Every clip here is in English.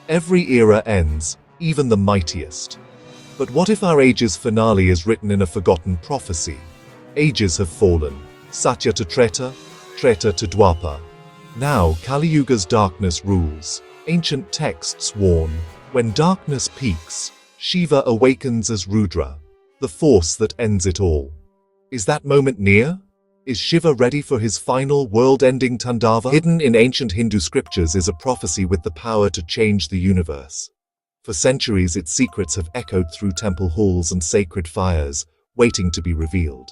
Every era ends, even the mightiest. But what if our age's finale is written in a forgotten prophecy? Ages have fallen, Satya to Treta, Treta to Dwapar. Now Kaliyuga's darkness rules. Ancient texts warn, when darkness peaks, Shiva awakens as Rudra, the force that ends it all. Is that moment near? Is Shiva ready for his final world-ending Tandava? Hidden in ancient Hindu scriptures is a prophecy with the power to change the universe. For centuries, its secrets have echoed through temple halls and sacred fires, waiting to be revealed.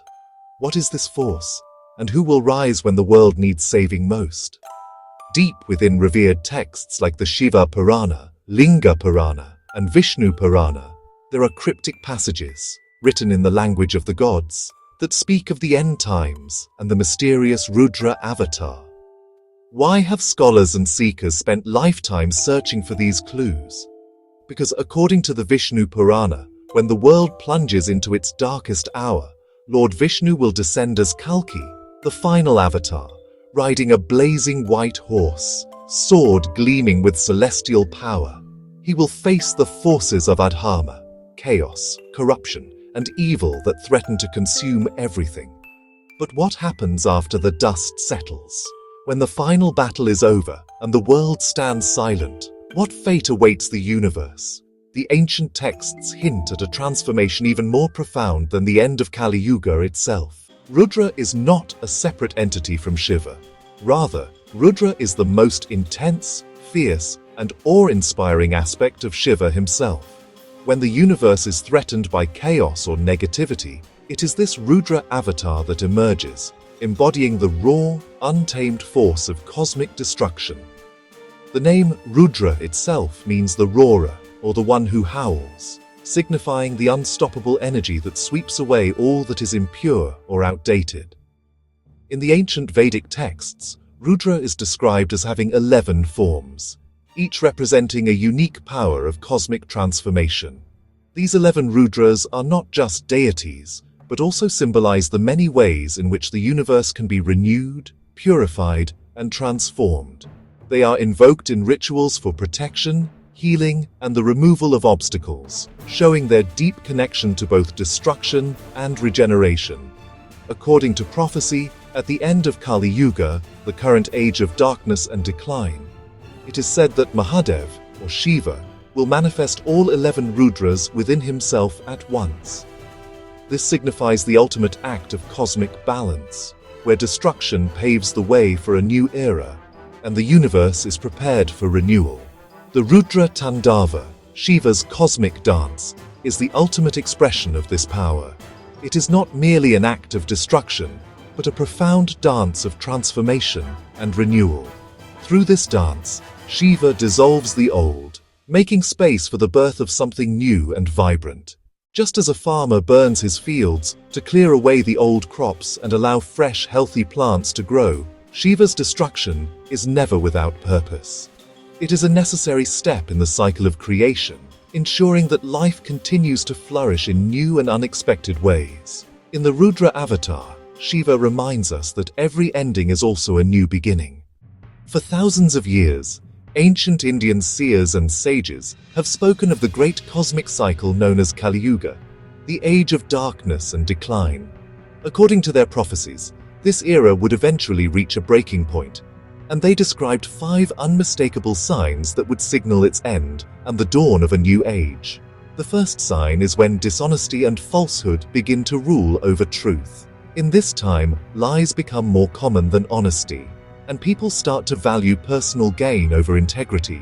What is this force, and who will rise when the world needs saving most? Deep within revered texts like the Shiva Purana, Linga Purana, and Vishnu Purana, there are cryptic passages, written in the language of the gods, that speak of the end times and the mysterious Rudra Avatar. Why have scholars and seekers spent lifetimes searching for these clues? Because according to the Vishnu Purana, when the world plunges into its darkest hour, Lord Vishnu will descend as Kalki, the final avatar, riding a blazing white horse, sword gleaming with celestial power. He will face the forces of adharma, chaos, corruption, and evil that threaten to consume everything. But what happens after the dust settles? When the final battle is over and the world stands silent, what fate awaits the universe? The ancient texts hint at a transformation even more profound than the end of Kaliyuga itself. Rudra is not a separate entity from Shiva. Rather, Rudra is the most intense, fierce, and awe-inspiring aspect of Shiva himself. When the universe is threatened by chaos or negativity, it is this Rudra avatar that emerges, embodying the raw, untamed force of cosmic destruction. The name Rudra itself means the roarer, or the one who howls, signifying the unstoppable energy that sweeps away all that is impure or outdated. In the ancient Vedic texts, Rudra is described as having 11 forms, each representing a unique power of cosmic transformation. These 11 Rudras are not just deities, but also symbolize the many ways in which the universe can be renewed, purified, and transformed. They are invoked in rituals for protection, healing, and the removal of obstacles, showing their deep connection to both destruction and regeneration. According to prophecy, at the end of Kali Yuga, the current age of darkness and decline, it is said that Mahadev, or Shiva, will manifest all 11 Rudras within himself at once. This signifies the ultimate act of cosmic balance, where destruction paves the way for a new era, and the universe is prepared for renewal. The Rudra Tandava, Shiva's cosmic dance, is the ultimate expression of this power. It is not merely an act of destruction, but a profound dance of transformation and renewal. Through this dance, Shiva dissolves the old, making space for the birth of something new and vibrant. Just as a farmer burns his fields to clear away the old crops and allow fresh, healthy plants to grow, Shiva's destruction is never without purpose. It is a necessary step in the cycle of creation, ensuring that life continues to flourish in new and unexpected ways. In the Rudra Avatar, Shiva reminds us that every ending is also a new beginning. For thousands of years, ancient Indian seers and sages have spoken of the great cosmic cycle known as Kaliyuga, the age of darkness and decline. According to their prophecies, this era would eventually reach a breaking point, and they described 5 unmistakable signs that would signal its end and the dawn of a new age. The first sign is when dishonesty and falsehood begin to rule over truth. In this time, lies become more common than honesty, and people start to value personal gain over integrity.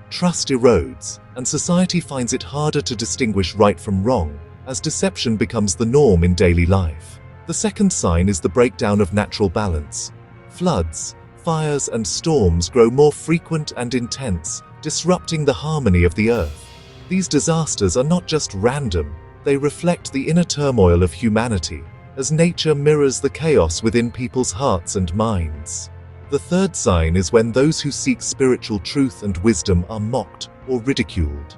Trust erodes, and society finds it harder to distinguish right from wrong, as deception becomes the norm in daily life. The second sign is the breakdown of natural balance. Floods, fires, and storms grow more frequent and intense, disrupting the harmony of the earth. These disasters are not just random, they reflect the inner turmoil of humanity, as nature mirrors the chaos within people's hearts and minds. The third sign is when those who seek spiritual truth and wisdom are mocked or ridiculed.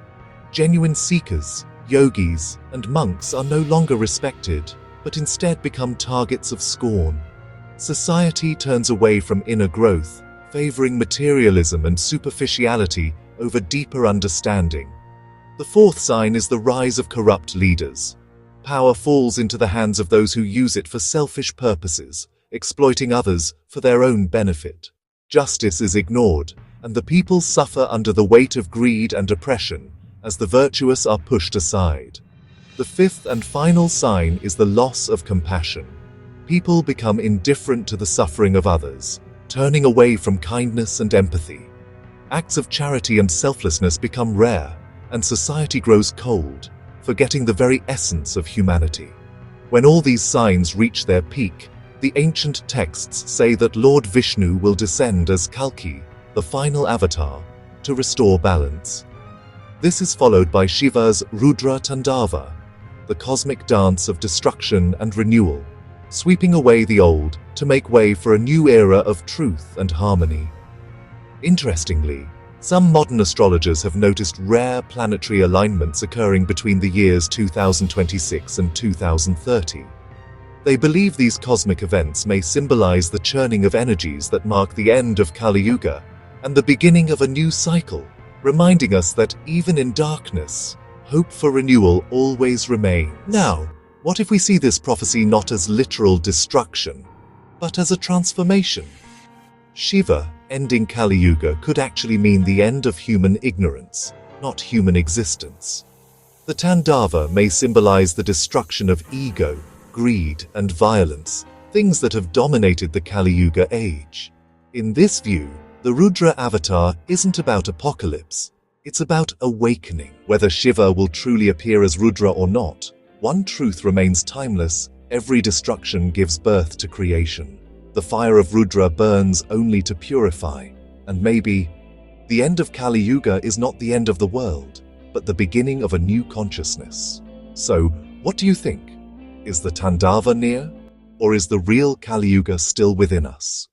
Genuine seekers, yogis, and monks are no longer respected, but instead become targets of scorn. Society turns away from inner growth, favoring materialism and superficiality over deeper understanding. The fourth sign is the rise of corrupt leaders. Power falls into the hands of those who use it for selfish purposes, exploiting others for their own benefit. Justice is ignored, and the people suffer under the weight of greed and oppression as the virtuous are pushed aside. The fifth and final sign is the loss of compassion. People become indifferent to the suffering of others, turning away from kindness and empathy. Acts of charity and selflessness become rare, and society grows cold, forgetting the very essence of humanity. When all these signs reach their peak, the ancient texts say that Lord Vishnu will descend as Kalki, the final avatar, to restore balance. This is followed by Shiva's Rudra Tandava, the cosmic dance of destruction and renewal, sweeping away the old to make way for a new era of truth and harmony. Interestingly, some modern astrologers have noticed rare planetary alignments occurring between the years 2026 and 2030. They believe these cosmic events may symbolize the churning of energies that mark the end of Kaliyuga and the beginning of a new cycle, reminding us that even in darkness, hope for renewal always remains. Now, what if we see this prophecy not as literal destruction, but as a transformation? Shiva ending Kaliyuga could actually mean the end of human ignorance, not human existence. The Tandava may symbolize the destruction of ego, greed, and violence, things that have dominated the Kaliyuga age. In this view, the Rudra Avatar isn't about apocalypse, it's about awakening. Whether Shiva will truly appear as Rudra or not, one truth remains timeless: every destruction gives birth to creation. The fire of Rudra burns only to purify, and maybe the end of Kaliyuga is not the end of the world, but the beginning of a new consciousness. So, what do you think? Is the Tandava near, or is the real Kaliyuga still within us?